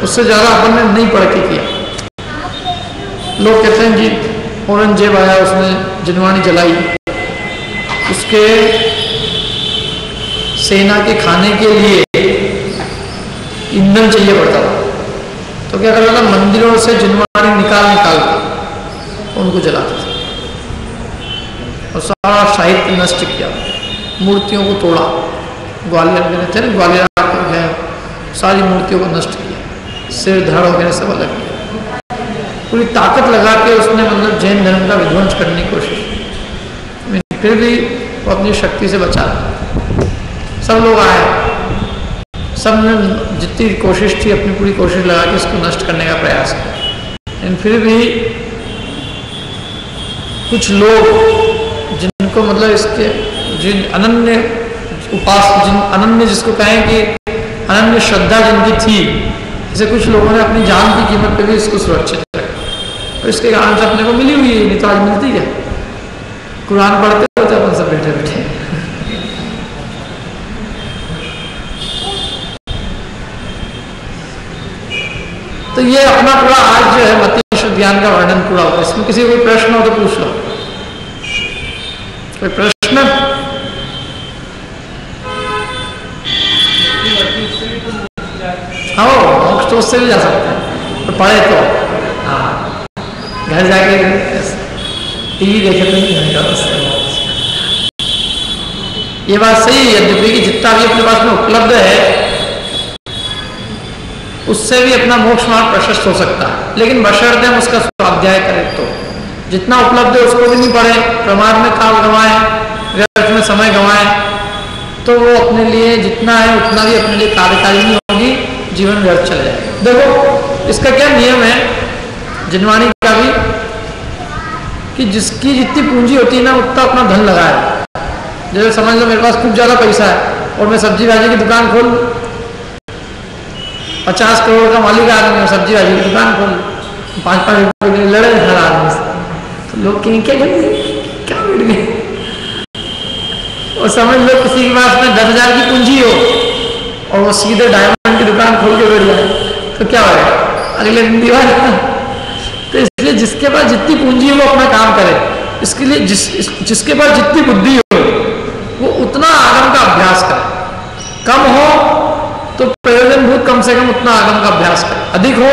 उससे ज्यादा अपन ने नहीं पढ़ के किया। लोग कहते हैं जी औरंगजेब आया, उसने जिनवाणी जलाई, उसके सेना के खाने के लिए ईंधन चाहिए पड़ता था, तो क्या करता था, मंदिरों से जिनवाणी निकाल के उनको जलाते थे और सारा साहित्य नष्ट किया, मूर्तियों को तोड़ा। ग्वालियर में थे ना, ग्वालियर सारी मूर्तियों को नष्ट किया, सिर धड़ वगैरह सब अलग किया, पूरी ताकत लगा के उसने मतलब जैन धर्म का विध्वंस करने की कोशिश की, फिर भी वो अपनी शक्ति से बचा। सब लोग आए, सब ने जितनी कोशिश थी अपनी पूरी कोशिश लगा के इसको नष्ट करने का प्रयास किया, लेकिन फिर भी कुछ लोग जिनको मतलब इसके जिन अनन्य जिसको कहें कि अनन्य श्रद्धा जिनकी थी, जैसे कुछ लोगों ने अपनी जान की कीमत पे भी इसको सुरक्षित रखा, और इसके कारण से अपने को मिली हुई है, नहीं तो आज मिलती है। कुरान पढ़ते होते अपन सब बैठे बैठे। तो ये अपना पूरा आज जो है मति शुद्ध ज्ञान का वर्णन पूरा होता है। इसमें किसी को कोई प्रश्न हो तो पूछ लो, कोई प्रश्न? हाँ, मोक्ष तो उससे भी जा सकते हैं, तो पढ़े तो। हाँ, घर जाके टीवी देखे तो नहीं होगा उससे। ये बात सही है, यद्यपि कि जितना भी अपने पास में उपलब्ध है उससे भी अपना मोक्ष मार्ग प्रशस्त हो सकता है, लेकिन बशर्ते हम उसका स्वाध्याय करें। तो जितना उपलब्ध है उसको भी नहीं पढ़े, प्रमाद में काल गंवाएं, व्यर्थ में समय गंवाएं, तो वो अपने लिए जितना है उतना भी अपने लिए कार्यकारी नहीं होगी, जीवन व्यर्थ चले जाएगा। देखो इसका क्या नियम है जिनवाणी का भी, कि जिसकी जितनी पूंजी होती है ना उतना अपना धन लगाए। जैसे समझ लो मेरे पास खूब ज्यादा पैसा है और मैं सब्जी भाजी की दुकान खोल, 50 करोड़ का मालिक आदमी है, सब्जी भाजी की दुकान खोल, 5-5 रुपये के लिए लड़े हर आदमी से, तो लोग कहेंगे क्या करेंगे, क्या बैठ गए। और समझ लो किसी के पास में 10,000 की पूंजी हो और वो सीधे डायमंड की दुकान खोल के बैठ जाए, तो क्या होगा, अगले दिन दीवार। तो इसलिए जिसके पास जितनी पूंजी हो वो अपना काम करे, इसके लिए जिसके पास जितनी बुद्धि हो वो उतना आगम का अभ्यास करे, कम हो तो प्रयोजनभूत कम से कम उतना आगम का अभ्यास करे, अधिक हो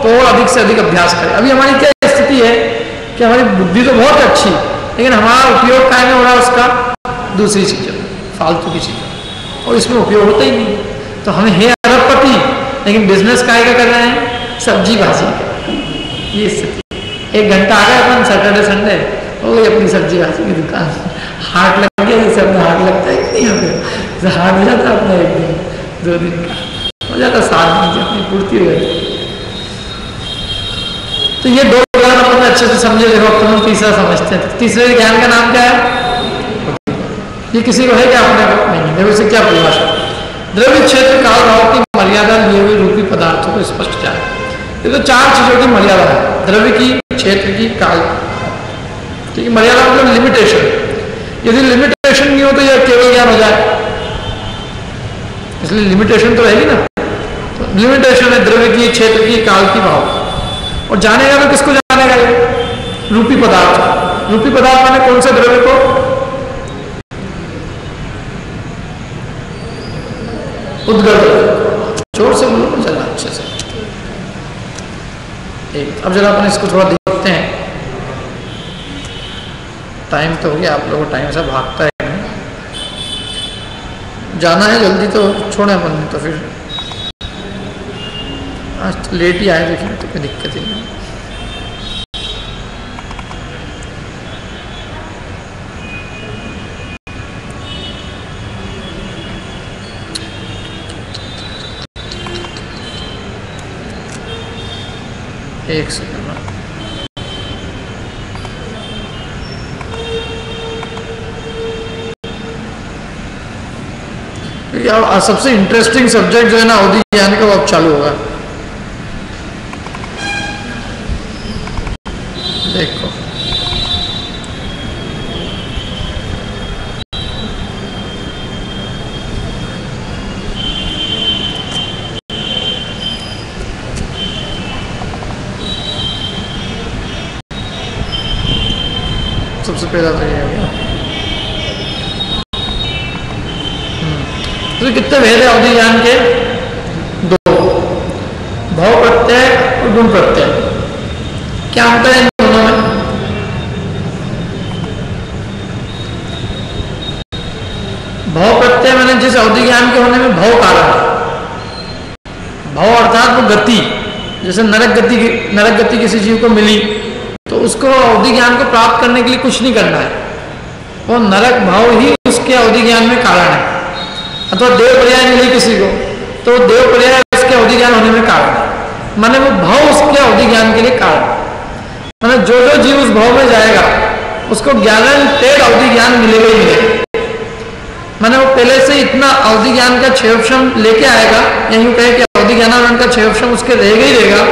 तो अधिक से अधिक अभ्यास करे। अभी हमारी क्या स्थिति है कि हमारी बुद्धि तो बहुत अच्छी, लेकिन हमारा उपयोग काय में हो रहा है उसका दूसरी चीजों, फालतू की चीजों, और इसमें उपयोग होता ही नहीं। तो हमें है अरबपति, लेकिन बिजनेस काय का कर रहे हैं, सब्जी भाजी। ये स्थिति, 1 घंटा आ गया अपन सैटरडे संडे हो गई अपनी सब्जी भाजी की दुकान, हाट लग गया, जैसे अपना हाट लगता है नहीं, हाट हो जाता अपना 1 दिन 2 दिन का हो जाता, 7 दिन की अपनी पूर्ति हो जाती। तो ये 2 ज्ञान अपन अच्छे से समझे। देखो अब तुम तीसरा समझते हैं, तीसरे ज्ञान का नाम क्या है? ये किसी को है क्या अपने को? नहीं। देखो इसे क्या परिभाषा, द्रव्य क्षेत्र काल भाव की मर्यादा लिए हुए रूपी पदार्थों को स्पष्ट जाए। ये तो 4 चीजों की मर्यादा है, द्रव्य की, क्षेत्र की, काल की। ठीक है, मर्यादा मतलब लिमिटेशन। यदि लिमिटेशन नहीं हो तो यह केवल ज्ञान हो जाए, इसलिए लिमिटेशन तो रहेगी ना। तो लिमिटेशन है द्रव्य की, क्षेत्र की, काल की, भाव। और जानेगा तो किसको जानेगा? ये रूपी पदार्थ। रूपी पदार्थ माने कौन से द्रव्य को? उद्गत। जोर से बोलो, चलना अच्छे से। अब जरा अपन इसको थोड़ा देखते हैं, टाइम तो हो गया, आप लोगों को टाइम से भागता है, जाना है जल्दी तो छोड़े अपन, तो फिर आज तो लेट ही आए, लेकिन तो कोई दिक्कत ही नहीं। एक सेकंड, सबसे इंटरेस्टिंग सब्जेक्ट जो है ना अवधि ज्ञान का, वो अब चालू होगा। देखो सबसे पहला तो ये है, तो कितने भेद है अवधि ज्ञान के? 2, भाव प्रत्यय और गुण प्रत्यय। क्या अंतर है इन दोनों में? भाव प्रत्यय मैंने जिस अवधि ज्ञान के होने में भाव कारण है, भाव अर्थात वो गति, जैसे नरक गति किसी जीव को मिली तो उसको अवधि ज्ञान को प्राप्त करने के लिए कुछ नहीं करना है, वो नरक भाव ही उसके अवधि ज्ञान में कारण है। अथवा देव पर्याय मिली किसी को तो देव पर्याय उसके अवधि ज्ञान होने में कारण है, माने वो भाव उसके अवधि ज्ञान के लिए कारण है। माने जो जो जीव उस भाव में जाएगा उसको गारंटेड अवधि ज्ञान मिलेगा ही मिलेगा। माने वो पहले से इतना अवधि ज्ञान का क्षयोपशम लेके आएगा, या यूं कहे कि अवधि ज्ञानावरण का क्षयोपशम उसके रहेगा ही रहेगा।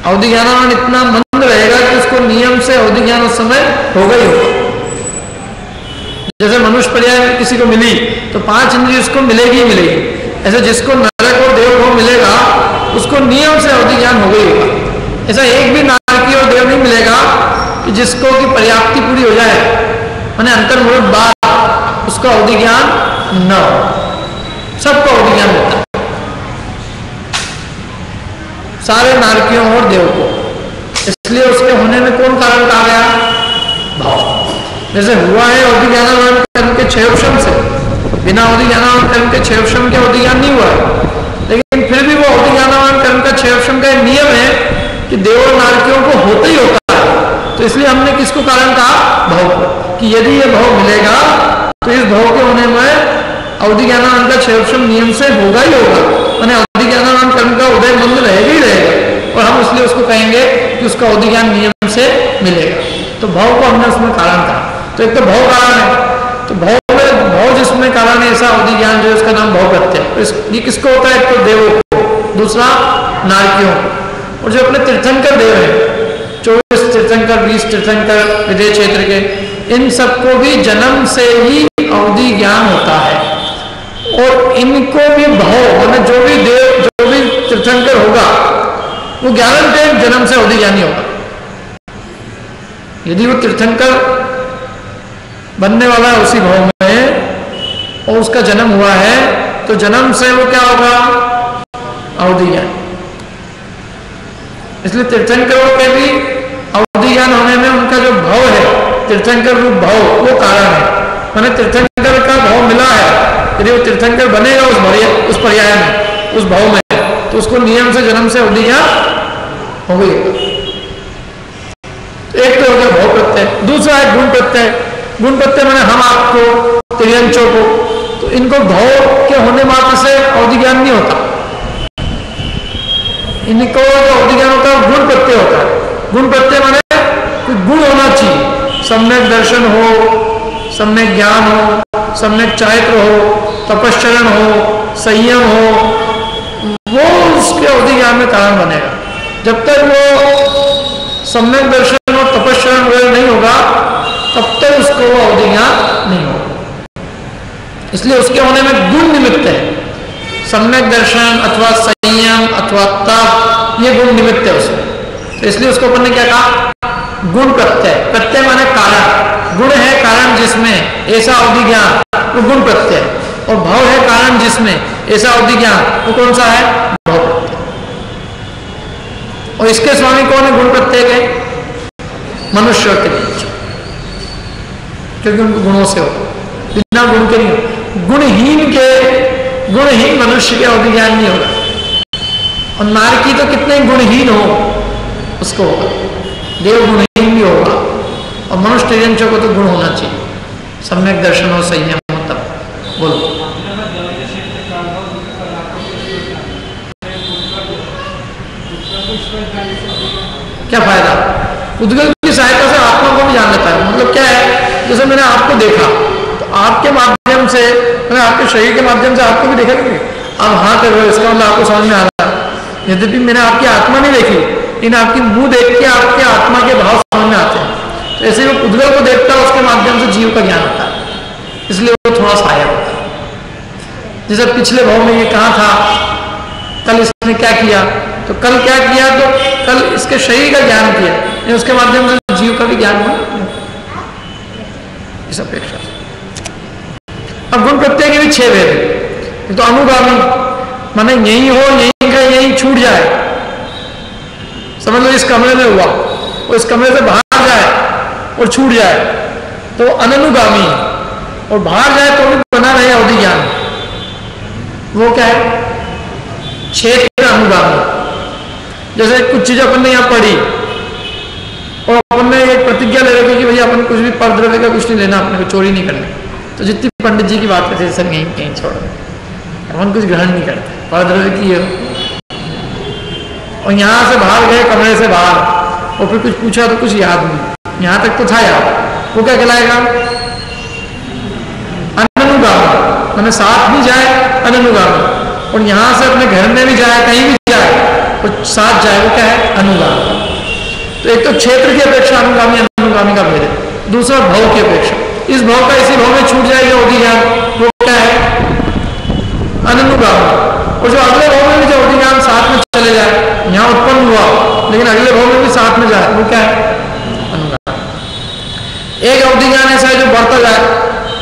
अवधि ज्ञानावरण इतना मंद रहेगा कि उसको नियम से अवधि ज्ञान उस समय होगा ही होगा। जैसे मनुष्य पर्याय किसी को मिली तो 5 इंद्रिय उसको मिलेगी ही मिलेगी, ऐसे जिसको नरक और देव भाव मिलेगा उसको नियम से अवधि ज्ञान होगा ही होगा। ऐसा एक भी नारकी और देव नहीं मिलेगा कि जिसको की पर्याप्ति पूरी हो जाए, माने अंतर्मुख बात उसका अवधि ज्ञान न हो, सबको अवधि ज्ञान होता है, सारे नारकियों और देव को। इसलिए उसके होने में कौन कारण कहा गया? भाव। जैसे हुआ है अवधि ज्ञानावरण कर्म के क्षयोपशम से, बिना अवधि ज्ञानावरण कर्म के क्षयोपशम के अवधि ज्ञान नहीं हुआ है, लेकिन फिर भी वो अवधि ज्ञानावरण कर्म का क्षयोपशम का नियम है कि देव और नारकियों को होता ही होता है। तो इसलिए हमने किसको कारण कहा? भाव को, कि यदि ये भाव मिलेगा तो इस भाव के होने में अवधि ज्ञानावरण का क्षयोपशम नियम से होगा ही होगा, माने अवधि ज्ञानावरण कर्म का उदय मंद रहेगा ही रहेगा, और हम इसलिए उसको कहेंगे कि उसका अवधि ज्ञान नियम से मिलेगा। तो भाव को हमने उसमें कारण कहा। तो एक तो भाव कारण है, तो भाव जिसमें कारण है ऐसा अवधि ज्ञान जो है उसका नाम भाव प्रत्यय। तो ये किसको होता है? एक तो देवों को, दूसरा नारकियों को, और जो अपने तीर्थंकर देव है 24 तीर्थंकर 20 तीर्थंकर विदेह क्षेत्र के, इन सबको भी जन्म से ही अवधि ज्ञान होता है, और इनको भी भाव माने जो भी देव जो भी तीर्थंकर होगा वो गारंटेड जन्म से अवधि ज्ञानी होगा। यदि वो तीर्थंकर बनने वाला है उसी भाव में और उसका जन्म हुआ है तो जन्म से वो क्या होगा? अवधि ज्ञान। इसलिए तीर्थंकरों के भी अवधि ज्ञान होने में उनका जो भाव है तीर्थंकर रूप भाव वो कारण है, माने तीर्थंकर का भाव मिला है, यदि वो तीर्थंकर बनेगा उस पर्याय में उस भाव में तो उसको नियम से जन्म से अवधि ज्ञान हो गई। तो एक तो हो गया भाव प्रत्यय, दूसरा है गुण प्रत्यय। गुण प्रत्यय मैंने हम आपको त्रियंचों को, तो इनको भाव के होने मात्र से अवधि ज्ञान नहीं होता, इनको जो अवधि ज्ञान होता है गुण प्रत्यय होता है। गुण प्रत्यय माने कोई गुण होना चाहिए, सम्यक दर्शन हो, सम्यक ज्ञान हो, सम्यक चारित्र हो, तपश्चरण हो, संयम हो, वो उसके अवधि ज्ञान में कारण बनेगा। जब तक वो सम्यक दर्शन और तपश्चरण वगैरह नहीं होगा तब तक उसको वो अवधि ज्ञान नहीं होगा। इसलिए उसके होने में गुण निमित्त है, सम्यक दर्शन अथवा संयम अथवा तप, ये गुण निमित्त है उसमें। तो इसलिए उसको अपन ने क्या कहा? गुण प्रत्यय। प्रत्यय माने कारण, गुण है कारण जिसमें ऐसा अवधि ज्ञान, वो गुण प्रत्यय, और भाव है कारण जिसमें ऐसा अवधि ज्ञान, वो कौन सा है? भाव प्रत्यय। और इसके स्वामी कौन है गुण प्रत्यय के? मनुष्य के बीच, क्योंकि उनको गुणों से हो, बिना गुण के नहीं हो। गुणहीन मनुष्य के अवधि ज्ञान नहीं होगा, और नारकी तो कितने गुणहीन हो उसको होगा, देव गुणहीन भी होगा, और मनुष्य त्रियंचों को तो गुण होना चाहिए, सम्यक दर्शन हो, संयम हो, तब बोलो। क्या फायदा? उद्गल की सहायता से आत्मा को भी जान लेता है। मतलब क्या है, जैसे मैंने आपको देखा तो आपके माध्यम से, मैंने आपके शरीर के माध्यम से आपको भी देखा नहीं, आप हाँ कर रहे हो, इसका मतलब आपको समझ में आ रहा है। यद्यपि मैंने आपकी आत्मा नहीं देखी, लेकिन आपकी मुंह देख के आपके आत्मा के भाव समझ में आते हैं। तो ऐसे वो उद्गल को देखता है, उसके माध्यम से जीव का ज्ञान होता है, इसलिए वो थोड़ा सहायक होता है। जैसे पिछले भाव में ये कहा था, कल इसने क्या किया, तो कल क्या किया, तो कल इसके शरीर का ज्ञान किया, उसके माध्यम से जीव का भी ज्ञान हुआ इस अपेक्षा। अब गुण प्रत्यय के भी 6 भेद है। तो अनुगामी माने यही हो, यही का यही छूट जाए, समझ लो इस कमरे में हुआ, वो इस कमरे से बाहर जाए और छूट जाए तो अननुगामी, और बाहर जाए तो भी बना रहे अवधि ज्ञान, वो क्या है? क्षेत्र अनुगामी। जैसे कुछ चीजें अपन ने यहाँ पढ़ी और अपन ने एक प्रतिज्ञा ले रखी कि भैया अपन कुछ भी परद्रव्य का कुछ नहीं लेना, अपने को चोरी नहीं करनी, तो जितनी पंडित जी की बात करते सर यहीं कहीं छोड़ दो, अपन कुछ ग्रहण नहीं करते, परद्रव्य की है। और यहाँ से बाहर गए कमरे से बाहर और फिर कुछ पूछा तो कुछ याद नहीं, यहाँ तक तो था याद, वो क्या कहलाएगा? अनुगामी, मैंने साथ भी जाए अनुगामी, और यहाँ से अपने घर में भी जाए कहीं भी जाए तो साथ जाए, वो क्या है? अनुगामी। तो एक तो क्षेत्र की अपेक्षा अनुगामी अनुगामी का भेद है, दूसरा भाव की अपेक्षा, इस भाव का इसी भाव में छूट जाएगा अवधि ज्ञान, वो क्या है? अनुगामी। और जो अगले भाव में भी जो अवधि ज्ञान साथ में चले जाए, यहाँ उत्पन्न हुआ लेकिन अगले भाव में भी साथ में जाए, वो क्या है? अनुगामी। एक अवधि ज्ञान ऐसा है जो बढ़ता जाए,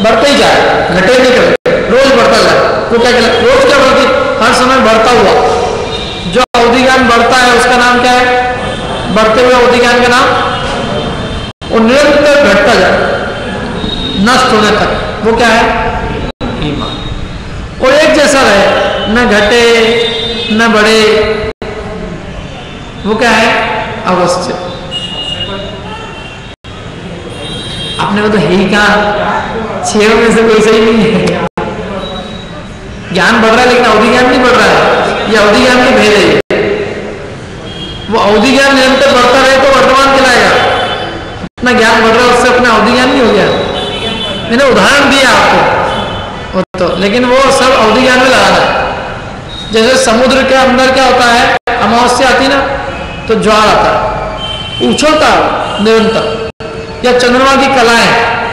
बढ़ते ही जाए, घटे नहीं करे, रोज बढ़ता जाए, वो क्या कहलाए? रोज क्या बल्कि हर समय बढ़ता हुआ जो अवधि ज्ञान बढ़ता है उसका नाम क्या है? बढ़ते हुए अवधि ज्ञान का नाम, और निरंतर घटता जाए नष्ट होने तक, वो क्या है? ईमान। और एक जैसा रहे, न घटे न बढ़े, वो क्या है? अवस्थित। आपने को तो है ही कहा, छह में से कोई सही नहीं है। ज्ञान बढ़ रहा है लेकिन अवधि ज्ञान नहीं बढ़ रहा है, ये अवधि ज्ञान के भेद है। वो अवधि ज्ञान निरंतर बढ़ता रहे तो वर्तमान कहलाएगा, अपना ज्ञान बढ़ रहा है उससे अपना अवधि ज्ञान नहीं हो गया। मैंने उदाहरण दिया आपको तो, लेकिन वो सब अवधि ज्ञान में लगाना है। जैसे समुद्र के अंदर क्या होता है, अमावस्या आती ना तो ज्वार आता है, उछलता निरंतर, या चंद्रमा की कलाएं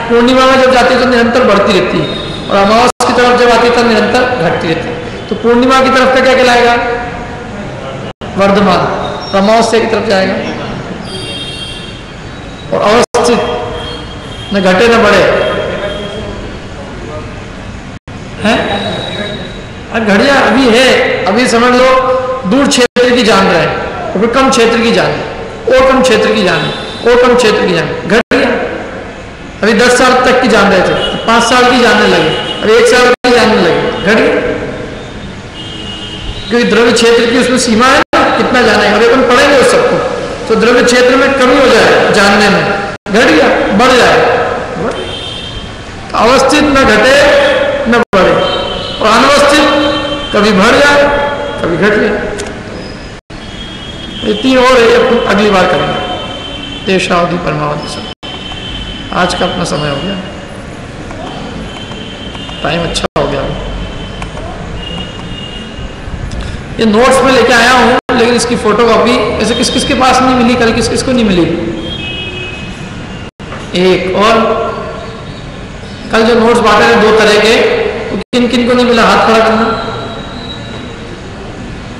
पूर्णिमा में जब जाती है तो निरंतर बढ़ती रहती है, और अमावस्या की तरफ जब आती है तो निरंतर घटती रहती है। तो पूर्णिमा की तरफ का क्या कहलाएगा? वर्धमान, अमावस्या की तरफ जाएगा। और अवस्थित, न घटे न बढ़े है। घड़िया अभी है, अभी समझ लो दूर क्षेत्र की जान रहे हैं, और फिर कम क्षेत्र की जान, और कम क्षेत्र की जान, और कम क्षेत्र की जान। घड़िया अभी 10 साल तक की जान रहे थे, 5 साल की जानने लगे, अभी 1 साल की जानने लगे। घड़िया क्योंकि द्रव्य क्षेत्र की उसमें सीमा है ना, कितना जानेगा। अभी अपन पढ़ेंगे उस सबको, तो द्रव्य क्षेत्र में कमी हो जाए जानने में, घड़िया बढ़ जाए। अवस्थित न घटे न बढ़े, और अनवस्थित कभी बढ़ जाए कभी घट जाए। ये 3 और है, अगली बार करेंगे। देशावधि परमावधि सब। आज का अपना समय हो गया, टाइम अच्छा हो गया। ये नोट्स में लेके आया हूँ, लेकिन इसकी फोटोकॉपी ऐसे किस किस के पास नहीं मिली, कल किस किस को नहीं मिली। एक और कल जो नोट्स बांटे थे 2 तरह के, तो किन किन को नहीं मिला? हाथ खड़ा करना।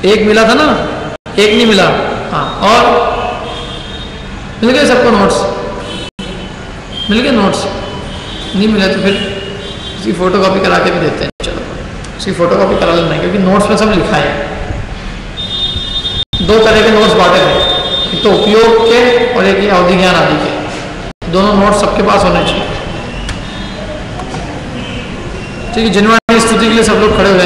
एक मिला था ना, एक नहीं मिला। हाँ, और मिल गए सबको नोट्स? मिल गए नोट्स? नहीं मिले तो फिर उसकी फोटोकॉपी करा के भी देते हैं। चलो उसकी फोटोकॉपी करा लेना, क्योंकि नोट्स में सब लिखा है। 2 तरह के नोट्स बांटे थे, एक तो उपयोग के और एक अवधि ज्ञान आदि के। दोनों नोट्स सबके पास होने चाहिए। ठीक है, जिनवानी स्तुति के लिए सब लोग खड़े हो जाए।